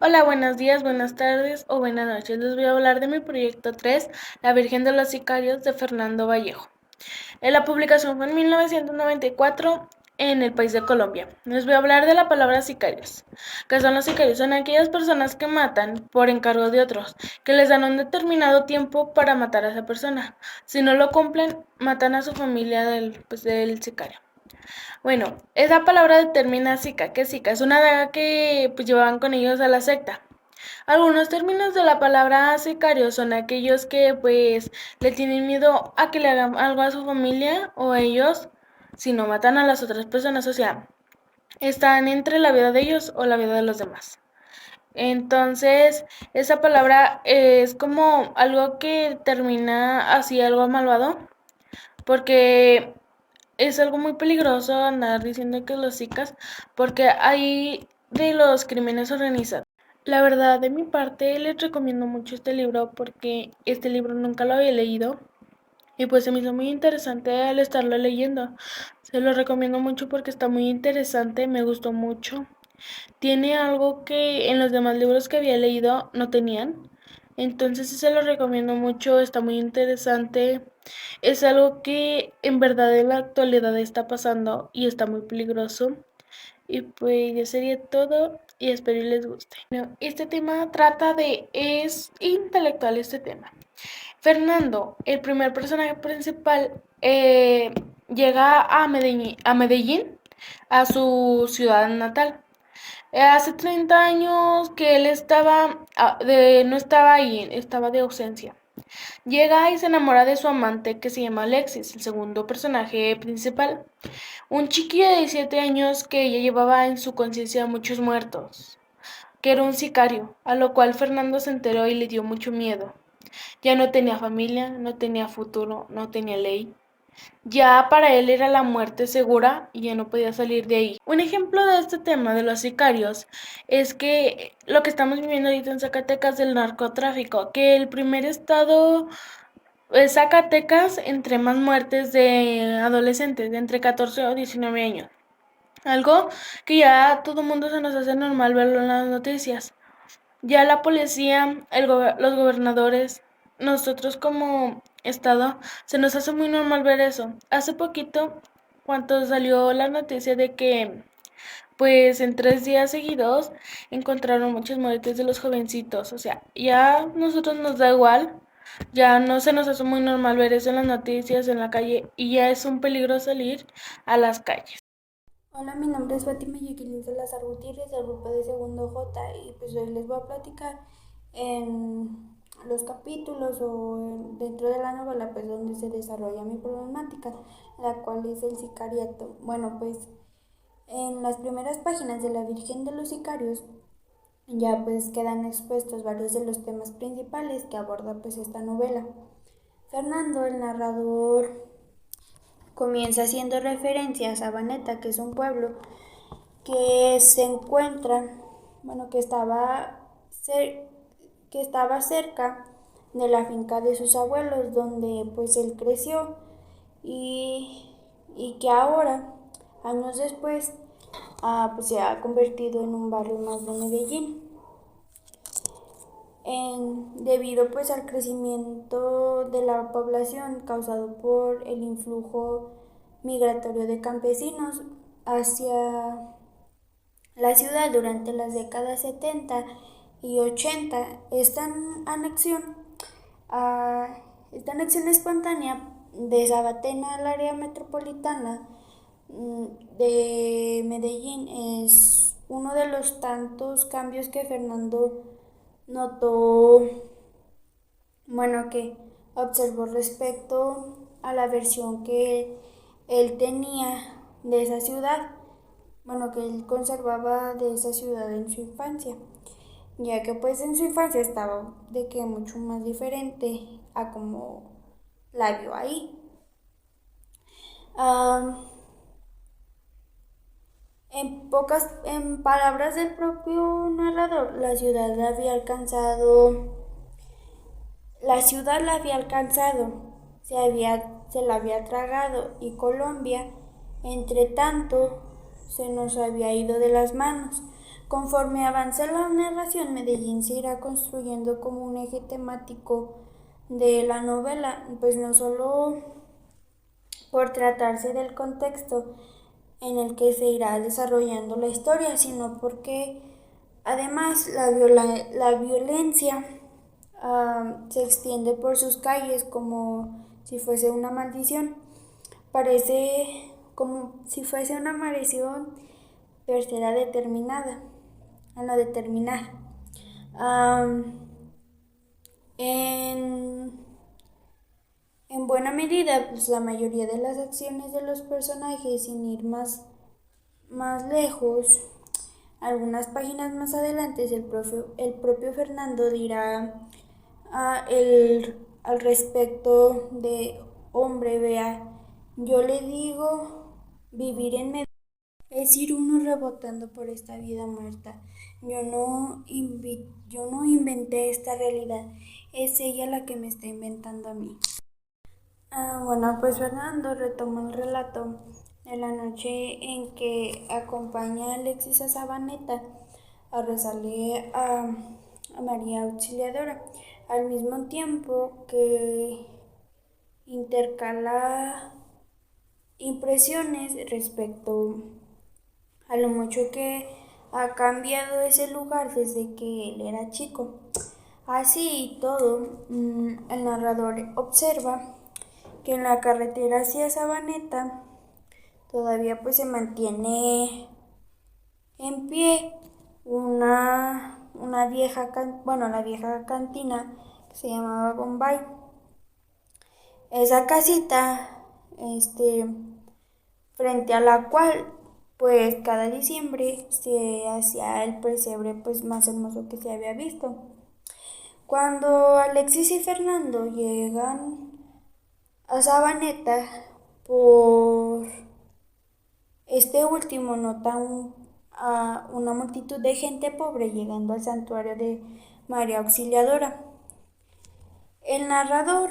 Hola, buenos días, buenas tardes o buenas noches. Les voy a hablar de mi proyecto 3, La Virgen de los Sicarios, de Fernando Vallejo. La publicación fue en 1994 en el país de Colombia. Les voy a hablar de la palabra sicarios. ¿Qué son los sicarios? Son aquellas personas que matan por encargo de otros, que les dan un determinado tiempo para matar a esa persona. Si no lo cumplen, matan a su familia del sicario. Bueno, esa palabra determina Zika. ¿Qué es Zika? Es una daga que llevaban con ellos a la secta. Algunos términos de la palabra sicario son aquellos que le tienen miedo a que le hagan algo a su familia o ellos si no matan a las otras personas, o sea, están entre la vida de ellos o la vida de los demás. Entonces, esa palabra es como algo que termina así algo malvado, porque es algo muy peligroso andar diciendo que los zicas, porque hay de los crímenes organizados. La verdad, de mi parte, les recomiendo mucho este libro porque este libro nunca lo había leído y pues se me hizo muy interesante al estarlo leyendo. Se lo recomiendo mucho porque está muy interesante, me gustó mucho. Tiene algo que en los demás libros que había leído no tenían. Entonces sí se lo recomiendo mucho, está muy interesante. Es algo que en verdad en la actualidad está pasando y está muy peligroso. Y pues ya sería todo y espero y les guste. Bueno, este tema es intelectual este tema. Fernando, el primer personaje principal, llega a Medellín, a su ciudad natal. Hace 30 años que él no estaba ahí, estaba de ausencia. Llega y se enamora de su amante que se llama Alexis, el segundo personaje principal. Un chiquillo de 17 años que ya llevaba en su conciencia muchos muertos, que era un sicario, a lo cual Fernando se enteró y le dio mucho miedo. Ya no tenía familia, no tenía futuro, no tenía ley. Ya para él era la muerte segura y ya no podía salir de ahí. Un ejemplo de este tema de los sicarios es que lo que estamos viviendo ahorita en Zacatecas del narcotráfico, que el primer estado es Zacatecas entre más muertes de adolescentes de entre 14 o 19 años. Algo que ya todo el mundo se nos hace normal verlo en las noticias. Ya la policía, los gobernadores, nosotros como estado, se nos hace muy normal ver eso. Hace poquito, cuando salió la noticia de que, pues en 3 días seguidos, encontraron muchas muertes de los jovencitos. O sea, ya nosotros nos da igual, ya no se nos hace muy normal ver eso en las noticias, en la calle, y ya es un peligro salir a las calles. Hola, mi nombre es Fátima Jacqueline Salazar Gutiérrez del grupo de segundo J y pues hoy les voy a platicar en los capítulos dentro de la novela pues donde se desarrolla mi problemática, la cual es el sicariato. Bueno, pues en las primeras páginas de La Virgen de los Sicarios ya pues quedan expuestos varios de los temas principales que aborda pues esta novela. Fernando, el narrador, comienza haciendo referencia a Sabaneta, que es un pueblo que se encuentra, bueno, que estaba cerca de la finca de sus abuelos, donde pues él creció y que ahora, años después, pues se ha convertido en un barrio más de Medellín. Debido pues al crecimiento de la población causado por el influjo migratorio de campesinos hacia la ciudad durante las décadas 70 y 80, ah, esta anexión espontánea de Sabatena al área metropolitana de Medellín es uno de los tantos cambios que Fernando notó, bueno, que observó respecto a la versión que él tenía de esa ciudad, bueno, que él conservaba de esa ciudad en su infancia, ya que pues en su infancia estaba de que mucho más diferente a como la vio ahí. Um, en palabras del propio narrador, la ciudad la había alcanzado, se la había tragado y Colombia, entre tanto, se nos había ido de las manos. Conforme avanza la narración, Medellín se irá construyendo como un eje temático de la novela, pues no solo por tratarse del contexto en el que se irá desarrollando la historia, sino porque además la violencia se extiende por sus calles como si fuese una maldición. Parece como si fuese una maldición, pero será determinada, a no determinar. En En buena medida, pues la mayoría de las acciones de los personajes, sin ir más lejos, algunas páginas más adelante, el propio Fernando dirá al respecto de, hombre, vea, yo le digo, vivir en Medellín es ir uno rebotando por esta vida muerta. Yo no inventé esta realidad, es ella la que me está inventando a mí. Bueno, pues Fernando retoma el relato de la noche en que acompaña a Alexis a Sabaneta a rezarle a María Auxiliadora, al mismo tiempo que intercala impresiones respecto a lo mucho que ha cambiado ese lugar desde que él era chico. Así y todo, el narrador observa que en la carretera hacia Sabaneta todavía pues se mantiene en pie una vieja, la vieja cantina que se llamaba Bombay. Esa casita, frente a la cual pues cada diciembre se hacía el pesebre pues más hermoso que se había visto. Cuando Alexis y Fernando llegan a Sabaneta, por este último nota una multitud de gente pobre llegando al santuario de María Auxiliadora. El narrador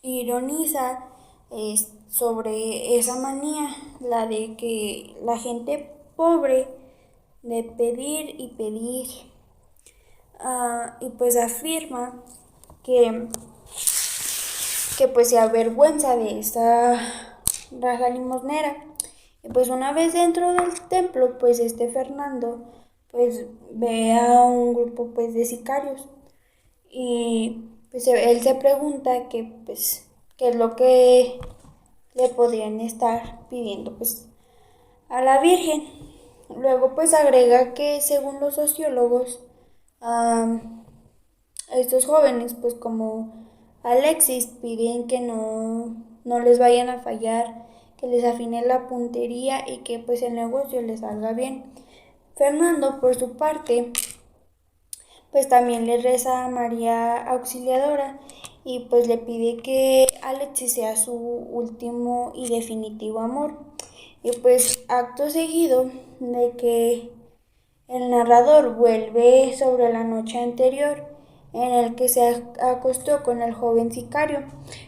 ironiza sobre esa manía, la de que la gente pobre de pedir y pedir, y pues afirma que pues se avergüenza de esta raza limosnera. Y pues una vez dentro del templo, pues Fernando pues ve a un grupo pues de sicarios y pues él se pregunta qué es lo que le podrían estar pidiendo pues a la Virgen. Luego pues agrega que según los sociólogos, estos jóvenes pues como Alexis piden que no les vayan a fallar, que les afine la puntería y que pues el negocio les salga bien. Fernando por su parte pues también le reza a María Auxiliadora y pues le pide que Alexis sea su último y definitivo amor. Y pues acto seguido de que el narrador vuelve sobre la noche anterior en el que se acostó con el joven sicario,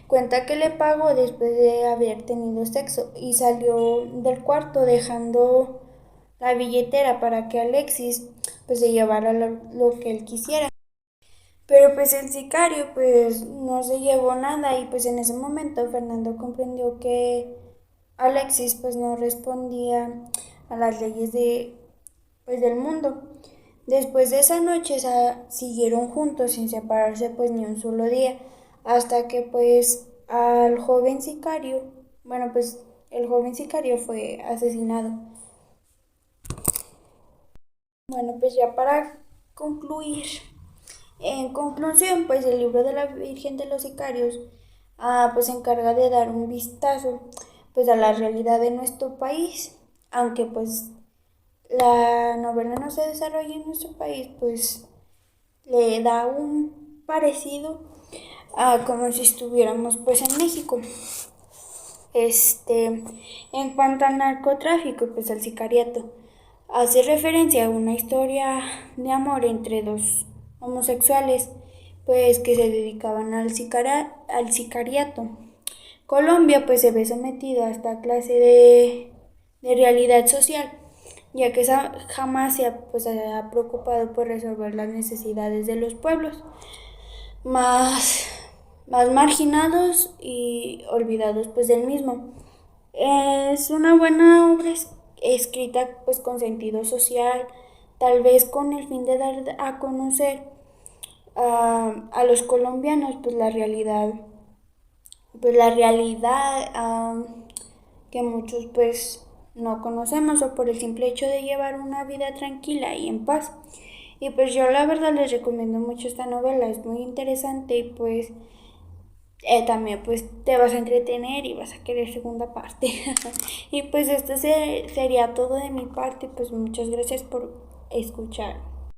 cuenta que le pagó después de haber tenido sexo y salió del cuarto dejando la billetera para que Alexis pues se llevara lo que él quisiera. Pero pues el sicario pues no se llevó nada y pues en ese momento Fernando comprendió que Alexis pues no respondía a las leyes del mundo. Después de esa noche siguieron juntos sin separarse pues ni un solo día, hasta que pues al joven sicario, pues el joven sicario fue asesinado. Bueno, pues ya para concluir, en conclusión, pues el libro de la Virgen de los Sicarios pues se encarga de dar un vistazo pues a la realidad de nuestro país, aunque pues la novela no se desarrolla en nuestro país, pues le da un parecido a como si estuviéramos pues en México. En cuanto al narcotráfico, pues al sicariato, hace referencia a una historia de amor entre dos homosexuales, pues que se dedicaban al sicariato. Colombia pues se ve sometida a esta clase de realidad social, ya que esa jamás pues, se ha preocupado por resolver las necesidades de los pueblos más, más marginados y olvidados pues del mismo. Es una buena obra escrita pues con sentido social, tal vez con el fin de dar a conocer a los colombianos pues la realidad que muchos pues no conocemos o por el simple hecho de llevar una vida tranquila y en paz. Y pues yo la verdad les recomiendo mucho esta novela, es muy interesante y pues también pues te vas a entretener y vas a querer segunda parte. Y pues esto sería todo de mi parte, pues muchas gracias por escuchar.